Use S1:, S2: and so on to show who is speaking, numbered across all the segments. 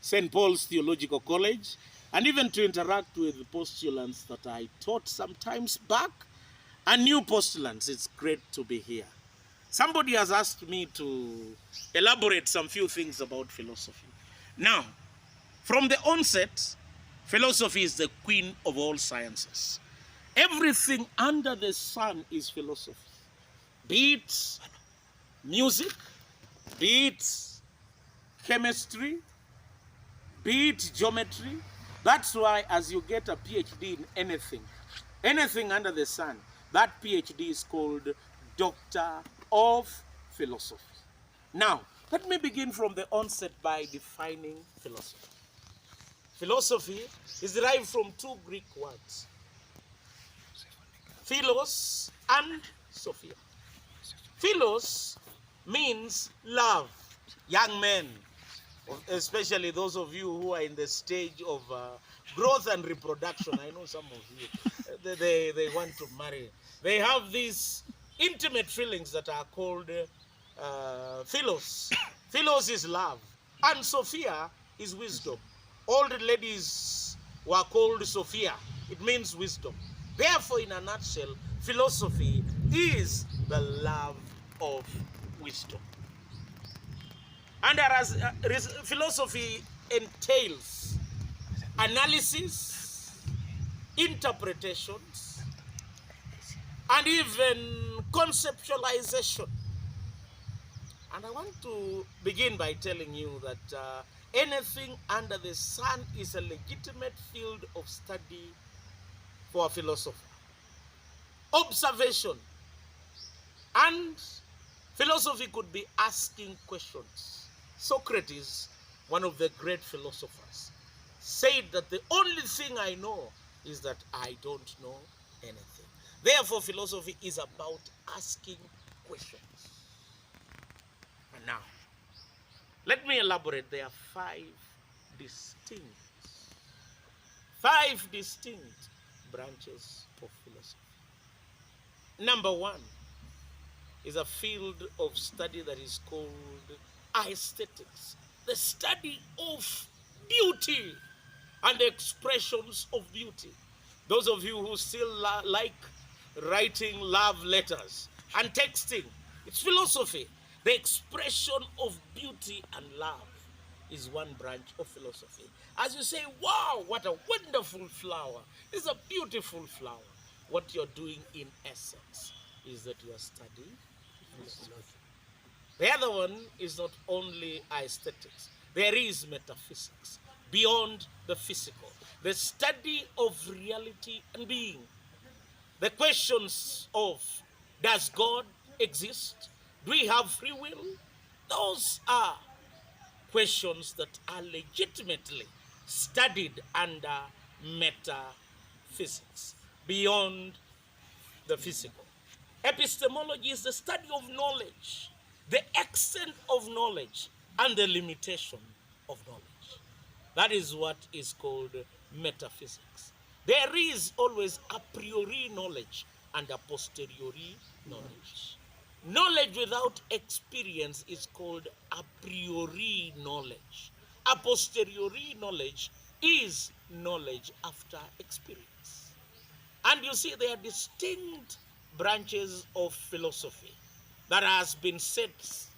S1: St. Paul's Theological College, and even to interact with the postulants that I taught sometimes back and new postulants. It's great to be here. Somebody has asked me to elaborate some few things about philosophy. Now, from the onset, philosophy is the queen of all sciences. Everything under the sun is philosophy. Be it music, be it chemistry, be it geometry. That's why as you get a PhD in anything under the sun, that PhD is called Doctor of Philosophy. Now, let me begin from the onset by defining philosophy. Philosophy is derived from two Greek words, philos and sophia. Philos means love. Young men, especially those of you who are in the stage of growth and reproduction, I know some of you, they want to marry. They have these intimate feelings that are called philos. Philos is love, and sophia is wisdom. Old ladies were called sophia. It means wisdom. Therefore, in a nutshell, philosophy is the love of wisdom. And as philosophy entails analysis, interpretations, and even conceptualization. And I want to begin by telling you that anything under the sun is a legitimate field of study for a philosopher. Observation and philosophy could be asking questions. Socrates, one of the great philosophers, said that the only thing I know is that I don't know anything. Therefore, philosophy is about asking questions. And now, let me elaborate. There are five distinct branches of philosophy. Number one is a field of study that is called aesthetics, the study of beauty and the expressions of beauty. Those of you who still like writing love letters and texting, it's philosophy. The expression of beauty and love is one branch of philosophy. As you say, wow, what a wonderful flower. It's a beautiful flower. What you're doing in essence is that you are studying philosophy. The other one is not only aesthetics. There is metaphysics, beyond the physical. The study of reality and being. The questions of, does God exist? Do we have free will? Those are questions that are legitimately studied under metaphysics, beyond the physical. Epistemology is the study of knowledge, the extent of knowledge, and the limitation of knowledge. That is what is called metaphysics. There is always a priori knowledge and a posteriori knowledge. Knowledge without experience is called a priori knowledge. A posteriori knowledge is knowledge after experience. And you see, there are distinct branches of philosophy that has been set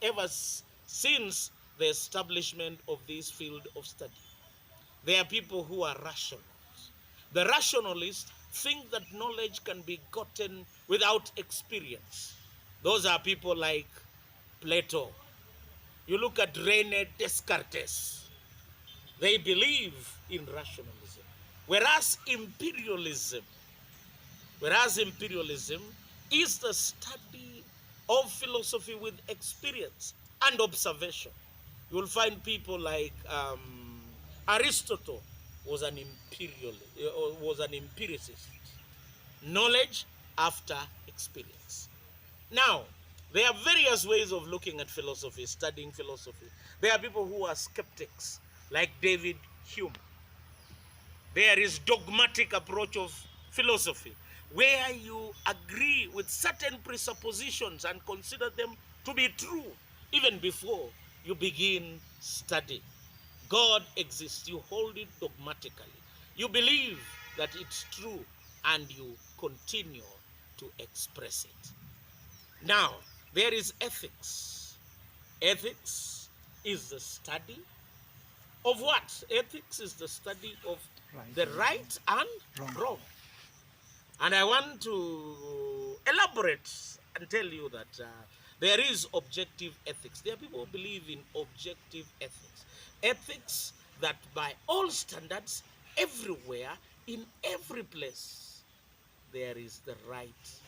S1: ever since the establishment of this field of study. There are people who are rational. The rationalists think that knowledge can be gotten without experience. Those are people like Plato. You look at René Descartes. They believe in rationalism. Whereas imperialism is the study of philosophy with experience and observation. You will find people like Aristotle was an empiricist. Knowledge after experience. Now, there are various ways of looking at philosophy, studying philosophy. There are people who are skeptics, like David Hume. There is dogmatic approach of philosophy, where you agree with certain presuppositions and consider them to be true, even before you begin studying. God exists. You hold it dogmatically. You believe that it's true and you continue to express it. Now, there is ethics. Ethics is the study of what? Ethics is the study of the right and wrong. And I want to elaborate and tell you that there is objective ethics. There are people who believe in objective ethics. Ethics that by all standards, everywhere, in every place, there is the right.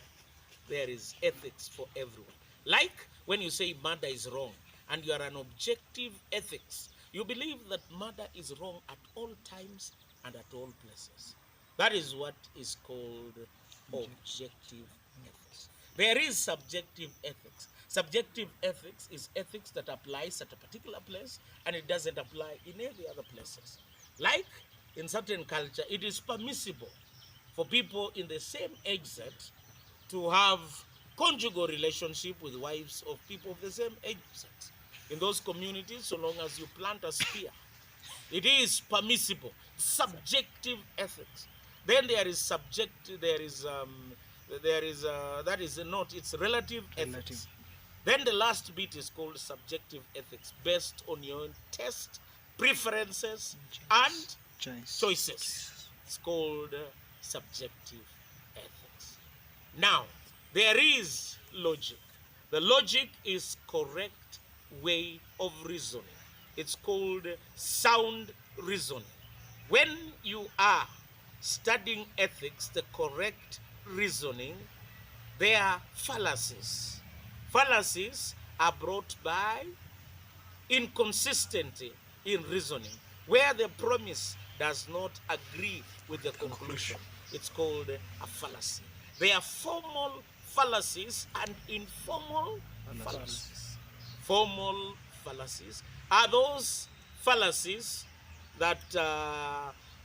S1: There is ethics for everyone. Like when you say murder is wrong and you are an objective ethics, you believe that murder is wrong at all times and at all places. That is what is called objective ethics. There is subjective ethics. Subjective ethics is ethics that applies at a particular place and it doesn't apply in any other places. Like in certain culture, it is permissible for people in the same age set to have conjugal relationship with wives of people of the same age set. In those communities, so long as you plant a spear, it is permissible. Subjective ethics. Then there is subjective. That is not. It's relative ethics. Then the last bit is called subjective ethics, based on your own taste, preferences, and choices. It's called subjective ethics. Now, there is logic. The logic is correct way of reasoning. It's called sound reasoning. When you are studying ethics, the correct reasoning, there are fallacies. Fallacies are brought by inconsistency in reasoning, where the premise does not agree with the conclusion. It's called a fallacy. There are formal fallacies and informal fallacies. Formal fallacies are those fallacies that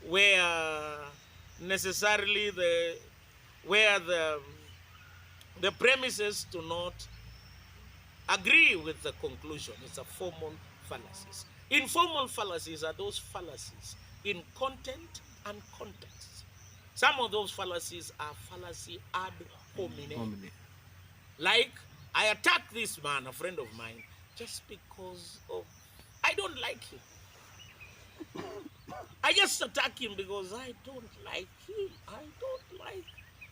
S1: where necessarily the premises do not agree with the conclusion. It's a formal fallacies. Informal fallacies are those fallacies in content and context. Some of those fallacies are fallacy ad hominem. Like, I attack this man, a friend of mine, just because of, I don't like him. I just attack him because I don't like him. I don't like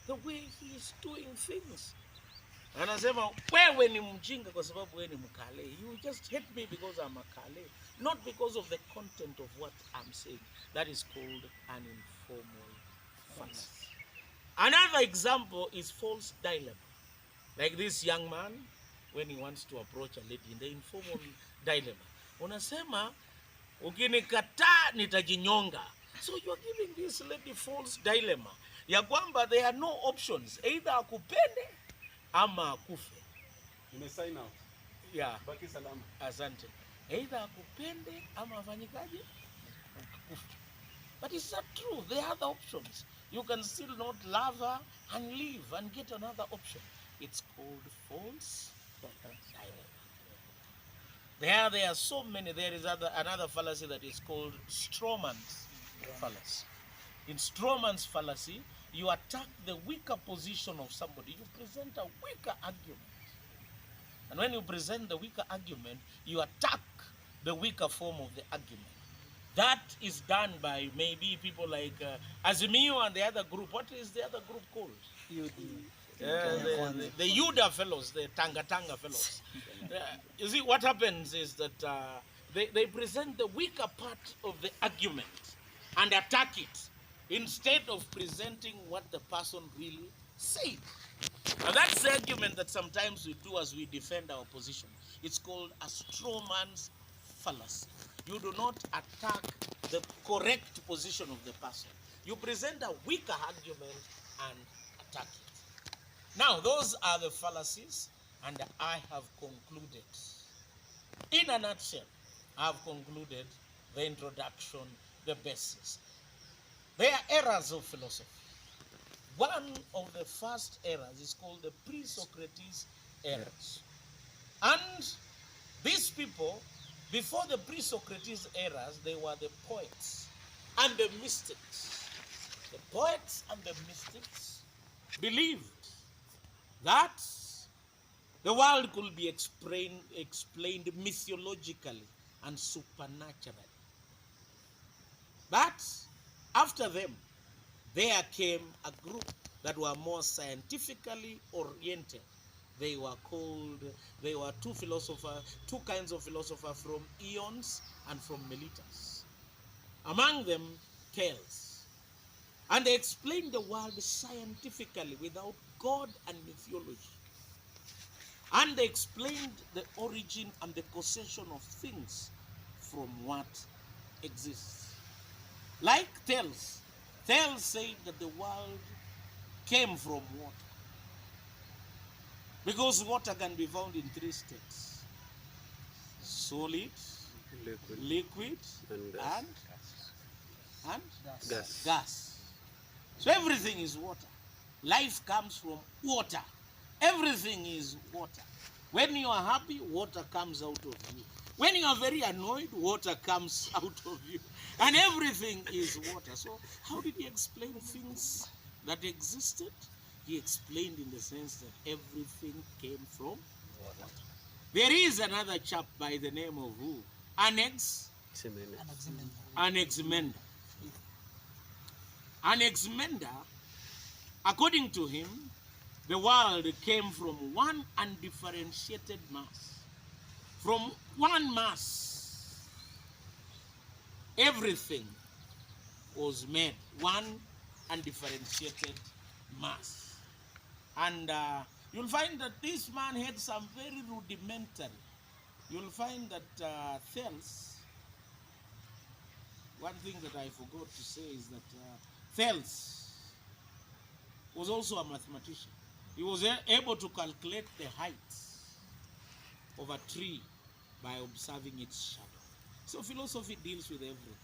S1: the way he is doing things. Anasema wewe ni mjinga kwa sababu wewe ni mkale. You just hate me because I'm a kale, not because of the content of what I'm saying. That is called an informal fallacy. Another example is false dilemma. Like this young man, when he wants to approach a lady in the informal dilemma. Unasema, ukinikataa nitajinyonga. So you're giving this lady false dilemma. Ya kwamba there are no options. Either akupende ama akufe.
S2: Sign out.
S1: Yeah.
S2: Baki salama.
S1: Asante. Either akupende ama afanyikaje? Akufe. But it's not true. There are other options. You can still not love her and leave and get another option. It's called false dilemma. There are so many. There is another fallacy that is called strawman's fallacy. In strawman's fallacy, you attack the weaker position of somebody. You present a weaker argument. And when you present the weaker argument, you attack the weaker form of the argument. That is done by maybe people like Azimio and the other group. What is the other group called? The Yuda fellows, the Tanga fellows. You see, what happens is that they present the weaker part of the argument and attack it instead of presenting what the person really said. And that's the argument that sometimes we do as we defend our position. It's called a strawman's fallacy. You do not attack the correct position of the person. You present a weaker argument and attack it. Now, those are the fallacies, and I have concluded. In a nutshell, I have concluded the introduction, the basis. There are errors of philosophy. One of the first errors is called the pre-Socrates errors. And these people Before the pre-Socrates eras, they were the poets and the mystics. The poets and the mystics believed that the world could be explained mythologically and supernaturally. But after them, there came a group that were more scientifically oriented. They were two kinds of philosophers from Eons and from Meletus. Among them, Thales. And they explained the world scientifically without God and mythology. And they explained the origin and the causation of things from what exists. Like Thales. Thales said that the world came from water. Because water can be found in three states: solid, liquid and gas. So everything is water. Life comes from water. Everything is water. When you are happy, water comes out of you. When you are very annoyed, water comes out of you. And everything is water. So how did he explain things that existed? He explained in the sense that everything came from water. There is another chap by the name of who? Anaximander. Anaximander, according to him, the world came from one undifferentiated mass. From one mass, everything was made, one undifferentiated mass. And you'll find that this man had some very rudimentary. You'll find that Thales, one thing that I forgot to say is that Thales was also a mathematician. He was able to calculate the height of a tree by observing its shadow. So philosophy deals with everything,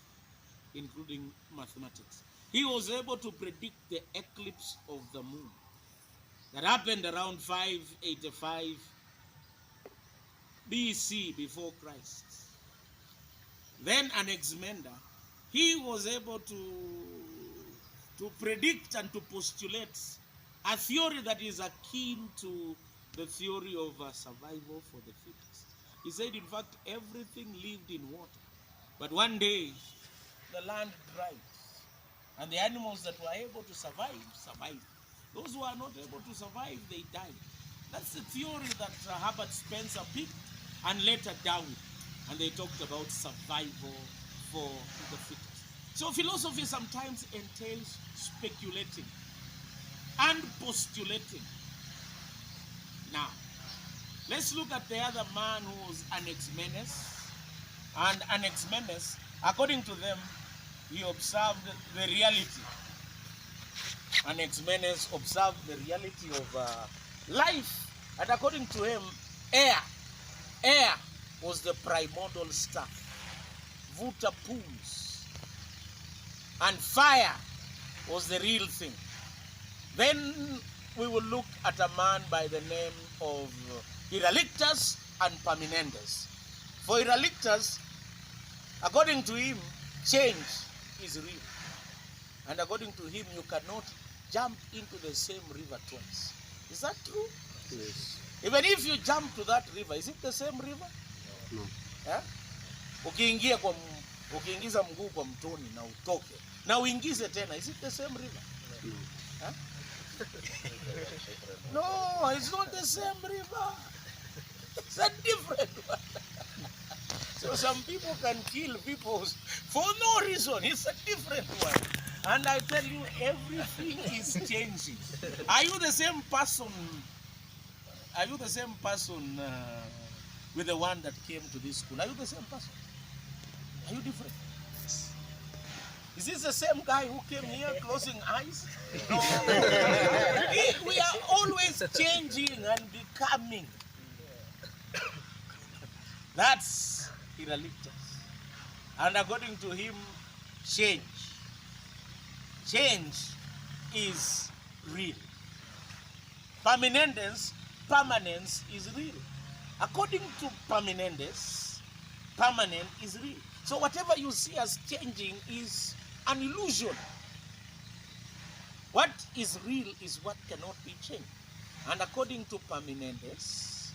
S1: including mathematics. He was able to predict the eclipse of the moon that happened around 585 BC before Christ. Then Anaximander, he was able to predict and to postulate a theory that is akin to the theory of survival for the fittest. He said, in fact, everything lived in water. But one day, the land dried. And the animals that were able to survive, survived. Those who are not able to survive, they died. That's the theory that Herbert Spencer picked and later down. And they talked about survival for the fittest. So philosophy sometimes entails speculating and postulating. Now, let's look at the other man who was Anaximenes. And Anaximenes, according to them, he observed the reality. Anaximenes observed the reality of life. And according to him, air was the primordial stuff. Water pools. And fire was the real thing. Then we will look at a man by the name of Heraclitus and Parmenides. For Heraclitus, according to him, change is real. And according to him, you cannot jump into the same river twice. Is that true?
S2: Yes.
S1: Even if you jump to that river, is it the same river?
S2: No.
S1: Yeah? Ukiingiza mguu kwa mtoni na utoke na uingize tena, is it the same river?
S2: No.
S1: Huh? No, it's not the same river. It's a different one. So some people can kill people for no reason. It's a different one. And I tell you, everything is changing. Are you the same person? Are you the same person with the one that came to this school? Are you the same person? Are you different? Is this the same guy who came here closing eyes? No. We are always changing and becoming. That's Heraclitus. And according to him, change is real. Parmenides, permanence is real. According to Parmenides, permanent is real. So whatever you see as changing is an illusion. What is real is what cannot be changed. And according to Parmenides,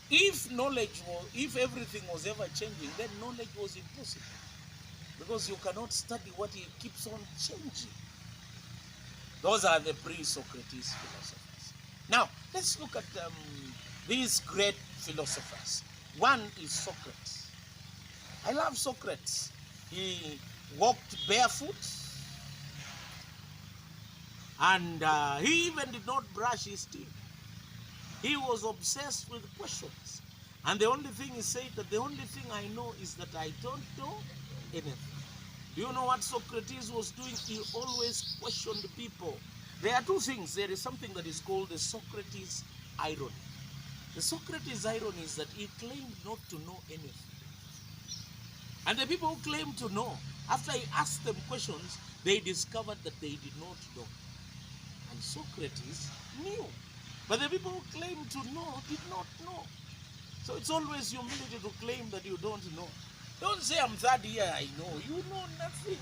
S1: if everything was ever changing, then knowledge was impossible. Because you cannot study what it keeps on changing. Those are the pre-Socrates philosophers. Now, let's look at these great philosophers. One is Socrates. I love Socrates. He walked barefoot. And he even did not brush his teeth. He was obsessed with questions. And the only thing he said, that the only thing I know is that I don't know anything. Do you know what Socrates was doing? He always questioned people. There are two things. There is something that is called the Socrates irony. The Socrates irony is that he claimed not to know anything. And the people who claimed to know, after he asked them questions, they discovered that they did not know. And Socrates knew. But the people who claimed to know did not know. So it's always humility to claim that you don't know. Don't say I'm third year, I know. You know nothing.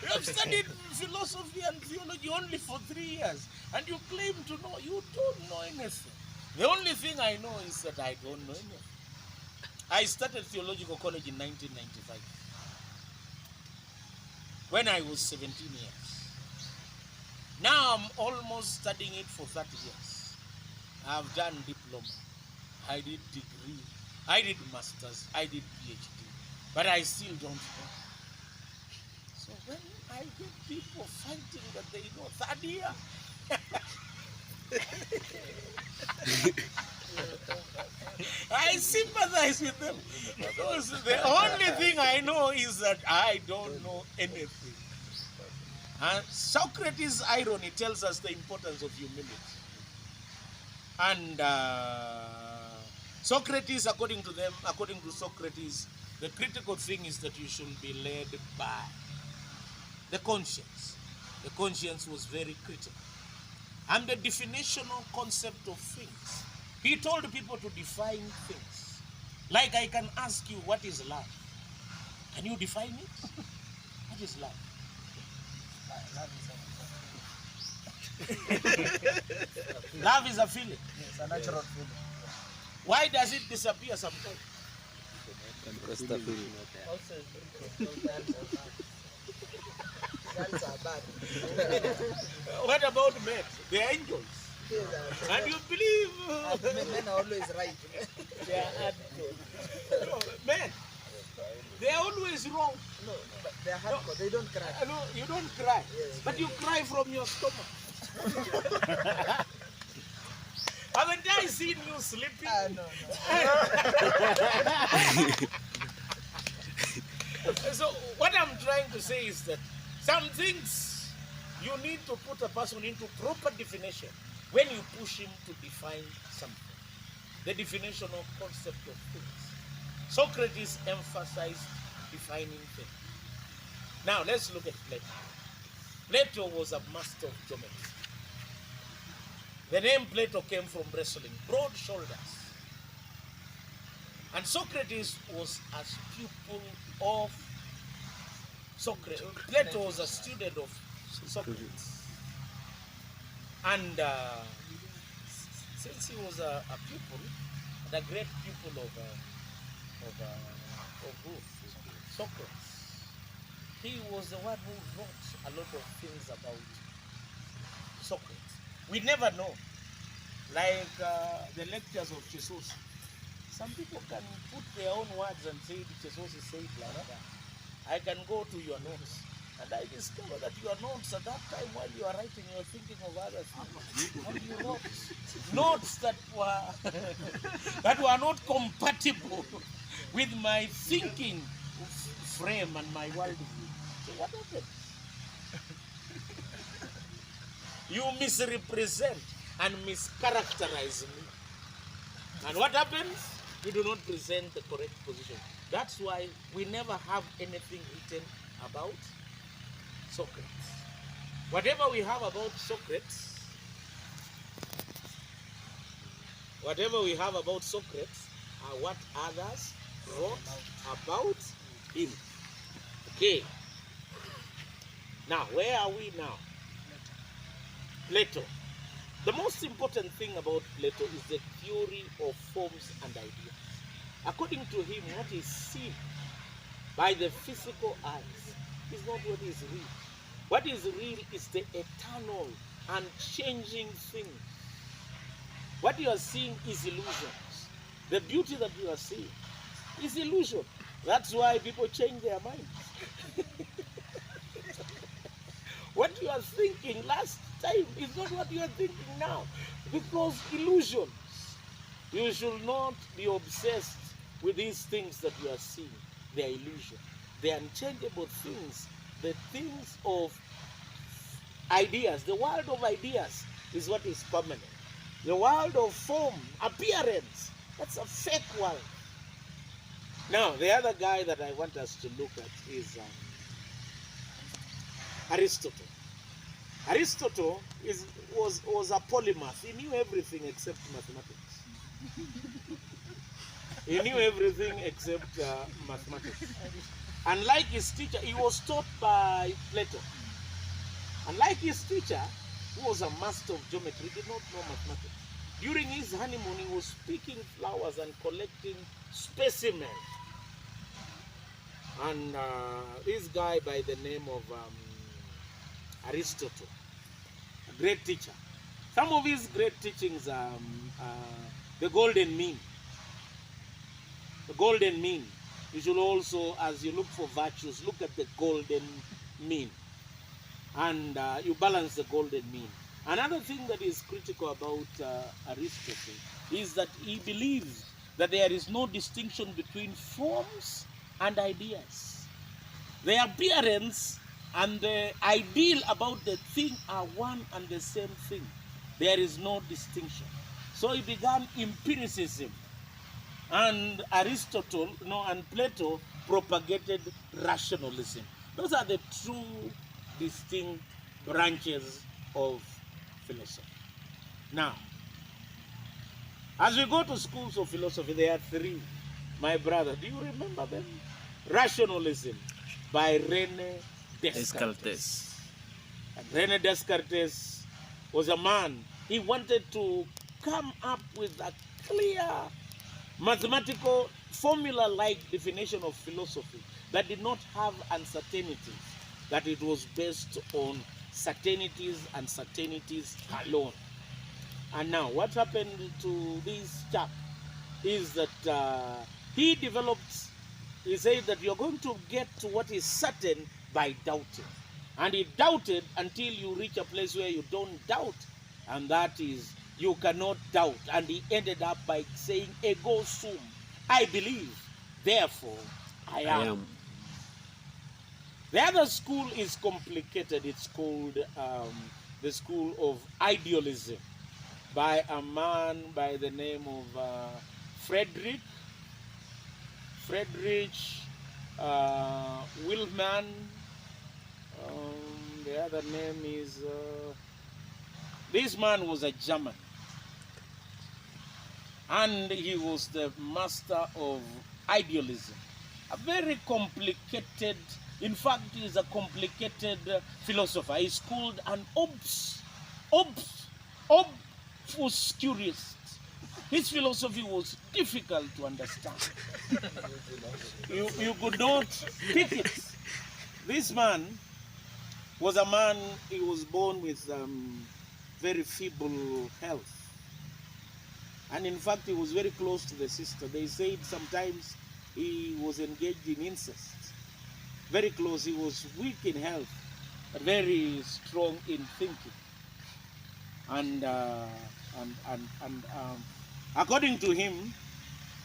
S1: You have studied philosophy and theology only for 3 years. And you claim to know. You don't know anything. The only thing I know is that I don't know anything. I started theological college in 1995. When I was 17 years. Now I'm almost studying it for 30 years. I've done diploma. I did degree. I did masters. I did PhD. But I still don't know. So when I get people fighting that they know third year, I sympathize with them. Because the only thing I know is that I don't know anything. And Socrates' irony tells us the importance of humility. And Socrates, according to Socrates, the critical thing is that you should be led by the conscience. The conscience was very critical. And the definitional concept of things. He told people to define things. Like I can ask you, what is love? Can you define it? What is love? Love is a feeling.
S2: It's a natural feeling.
S1: Why does it disappear sometimes?
S2: Also, girls are bad.
S1: What about men? They are angels. And you believe
S2: Men are always right.
S1: they are angels. No, men, they are always wrong.
S2: No, but they are hardcore. They don't cry.
S1: No, you don't cry.
S2: Yes,
S1: But you cry from your stomach. Haven't I seen you sleeping?
S2: No.
S1: So what I'm trying to say is that some things you need to put a person into proper definition when you push him to define something. The definitional concept of things. Socrates emphasized defining things. Now let's look at Plato. Plato was a master of geometry. The name Plato came from wrestling, broad shoulders. And Socrates was a pupil of Socrates. Plato was a student of Socrates. And since he was a pupil, the great pupil of who? Socrates, he was the one who wrote a lot of things about Socrates. We never know. Like the lectures of Jesus. Some people can put their own words and say Jesus is said like that. I can go to your notes. And I discover that your notes at that time while you are writing, you are thinking of other things. And you wrote notes that were not compatible with my thinking frame and my worldview. So what happened? You misrepresent and mischaracterize me. And what happens? You do not present the correct position. That's why we never have anything written about Socrates. Whatever we have about Socrates, Whatever we have about Socrates are what others wrote about him. Okay. Now, where are we now? Plato. The most important thing about Plato is the theory of forms and ideas. According to him, what is seen by the physical eyes is not what is real. What is real is the eternal and changing thing. What you are seeing is illusions. The beauty that you are seeing is illusion. That's why people change their minds. What you are thinking last time is not what you are thinking now, because illusions. You should not be obsessed with these things that you are seeing. They are illusion. They are unchangeable things. The things of ideas. The world of ideas is what is permanent. The world of form, appearance, that's a fake world. Now, the other guy that I want us to look at is Aristotle. Aristotle was a polymath. He knew everything except mathematics. He knew everything except mathematics. Unlike his teacher, he was taught by Plato. Unlike his teacher, who was a master of geometry, did not know mathematics. During his honeymoon, he was picking flowers and collecting specimens. And this guy by the name of Aristotle, a great teacher. Some of his great teachings are the golden mean. The golden mean. You should also, as you look for virtues, look at the golden mean. And you balance the golden mean. Another thing that is critical about Aristotle is that he believes that there is no distinction between forms and ideas. The appearance and the ideal about the thing are one and the same thing. There is no distinction. So he began empiricism. And Aristotle, and Plato propagated rationalism. Those are the two distinct branches of philosophy. Now, as we go to schools of philosophy, there are three. My brother, do you remember them? Rationalism by René Descartes. And René Descartes was a man. He wanted to come up with a clear mathematical formula-like definition of philosophy that did not have uncertainties, that it was based on certainties and certainties alone. And now, what happened to this chap is that he said that you're going to get to what is certain by doubting. And he doubted until you reach a place where you don't doubt, and that is, you cannot doubt. And he ended up by saying, ego sum, I believe, therefore I am. The other school is complicated. It's called the school of idealism by a man by the name of Friedrich Wilhelm. The other name is, this man was a German. And he was the master of idealism. A very complicated, in fact, he is a complicated philosopher. He's called an obscurist. His philosophy was difficult to understand. You could not pick it. This man was a man, he was born with very feeble health. And in fact, he was very close to the sister. They said sometimes he was engaged in incest. Very close. He was weak in health, but very strong in thinking. And according to him,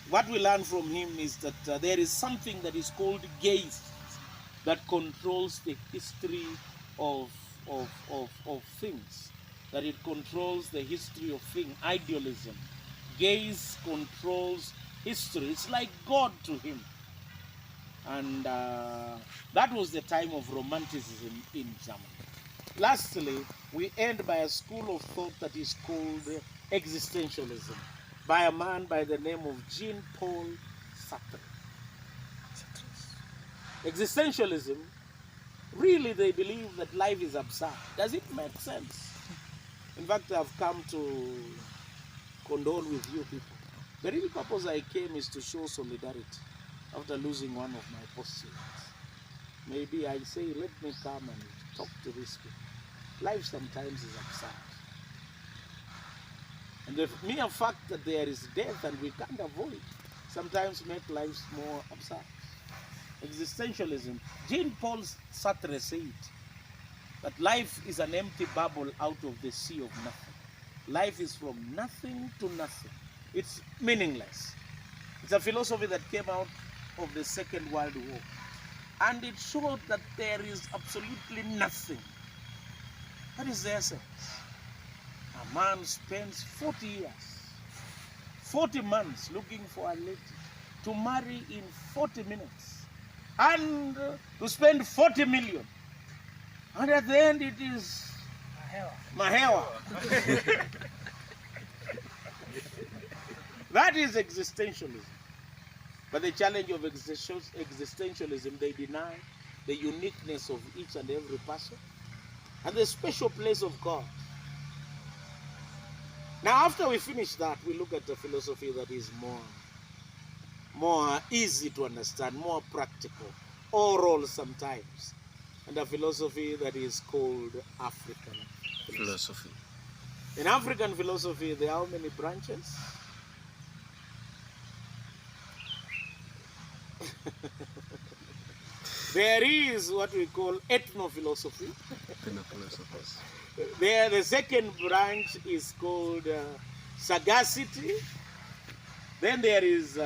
S1: what we learn from him is that there is something that is called gaze that controls the history of things. That it controls the history of things. Idealism. Gaze controls history. It's like God to him. And that was the time of Romanticism in Germany. Lastly, we end by a school of thought that is called existentialism by a man by the name of Jean-Paul Sartre. Existentialism, really they believe that life is absurd. Does it make sense? In fact, I've come to condole with you people. The real purpose I came is to show solidarity after losing one of my postulates. Maybe I say, let me come and talk to these people. Life sometimes is absurd. And the mere fact that there is death and we can't avoid sometimes make lives more absurd. Existentialism. Jean-Paul Sartre said that life is an empty bubble out of the sea of nothing. Life is from nothing to nothing. It's meaningless. It's a philosophy that came out of the Second World War. And it showed that there is absolutely nothing. That is the essence. A man spends 40 years, 40 months looking for a lady to marry in 40 minutes and to spend 40 million. And at the end it is Mahewa. That is existentialism. But the challenge of existentialism, they deny the uniqueness of each and every person and the special place of God. Now, after we finish that, we look at a philosophy that is more easy to understand, more practical, oral sometimes, and a philosophy that is called African philosophy. In African philosophy, there are how many branches? There is what we call ethno-philosophy. There, the second branch is called sagacity. Then there is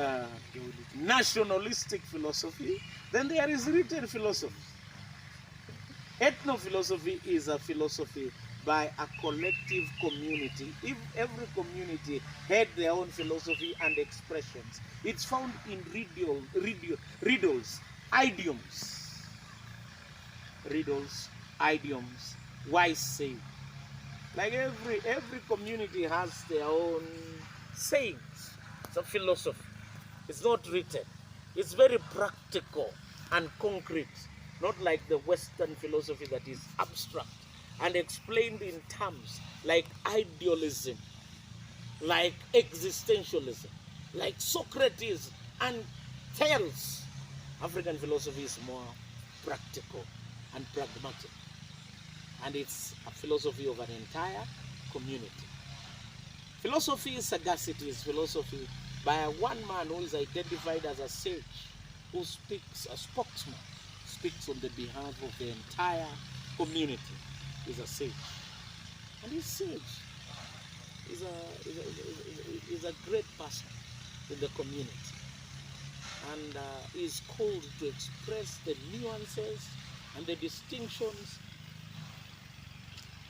S1: nationalistic philosophy. Then there is written philosophy. Ethno-philosophy is a philosophy by a collective community. If every community had their own philosophy and expressions, it's found in riddles, idioms, wise saying. Like every community has their own sayings. It's a philosophy. It's not written. It's very practical and concrete, not like the Western philosophy that is abstract and explained in terms like idealism, like existentialism, like Socrates and Thales. African philosophy is more practical and pragmatic, and it's a philosophy of an entire community. Philosophy is sagacity, is philosophy by one man who is identified as a sage, who speaks, a spokesman, speaks on the behalf of the entire community. Is a sage, and this sage is a great person in the community, and is called to express the nuances and the distinctions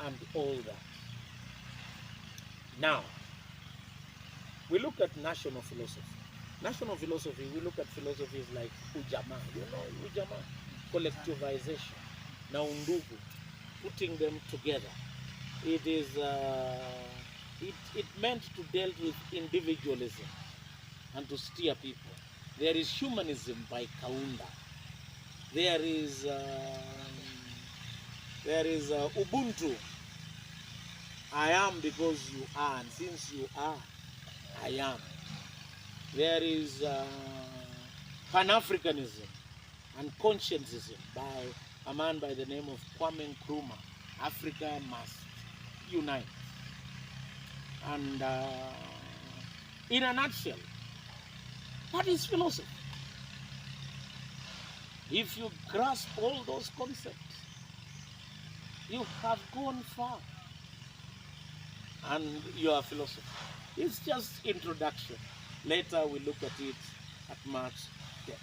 S1: and all that. Now, we look at national philosophy. National philosophy, we look at philosophies like Ujamaa. You know Ujamaa? Collectivization. Now Undugu. Putting them together. It is it meant to deal with individualism and to steer people. There is humanism by Kaunda. There is Ubuntu. I am because you are, and since you are, I am. There is Pan-Africanism and conscientism by a man by the name of Kwame Nkrumah. Africa must unite. And in a nutshell, that is philosophy. If you grasp all those concepts, you have gone far. And your philosophy. It's just introduction. Later we look at it at much depth.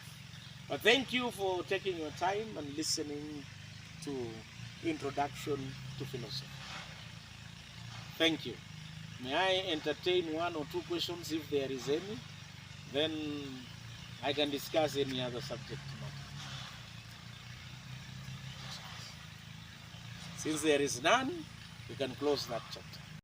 S1: But thank you for taking your time and listening to Introduction to Philosophy. Thank you. May I entertain one or two questions if there is any? Then I can discuss any other subject matter. Since there is none, we can close that chapter.